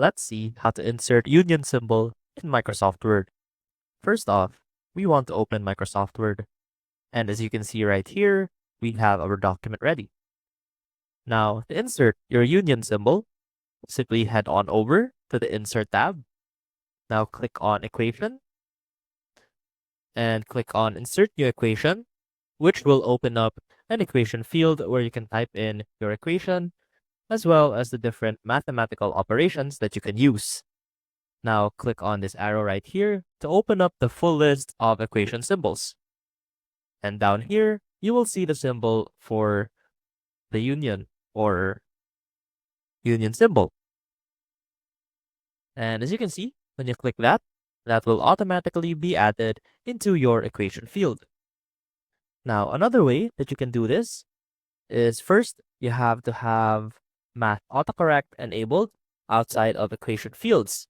Let's see how to insert union symbol in Microsoft Word. First off, we want to open Microsoft Word. And as you can see right here, we have our document ready. Now, to insert your union symbol, simply head on over to the Insert tab. Now click on Equation and click on Insert New Equation, which will open up an equation field where you can type in your equation as well as the different mathematical operations that you can use. Now click on this arrow right here to open up the full list of equation symbols. And down here, you will see the symbol for the union or union symbol. And as you can see, when you click that, that will automatically be added into your equation field. Now, another way that you can do this is first, you have to have Math Autocorrect enabled outside of equation fields.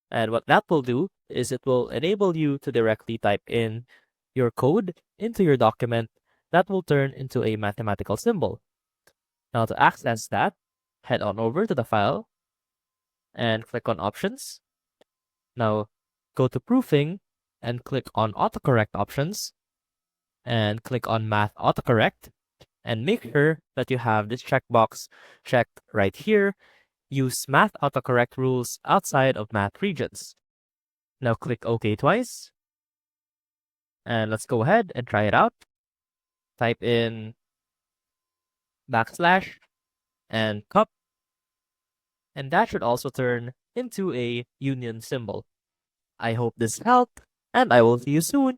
And what that will do is it will enable you to directly type in your code into your document that will turn into a mathematical symbol. Now to access that, head on over to the file and click on Options. Now go to Proofing and click on Autocorrect Options and click on Math Autocorrect and make sure that you have this checkbox checked right here. Use Math Autocorrect rules outside of math regions. Now click OK twice. And let's go ahead and try it out. Type in backslash and cup. And that should also turn into a union symbol. I hope this helped, and I will see you soon.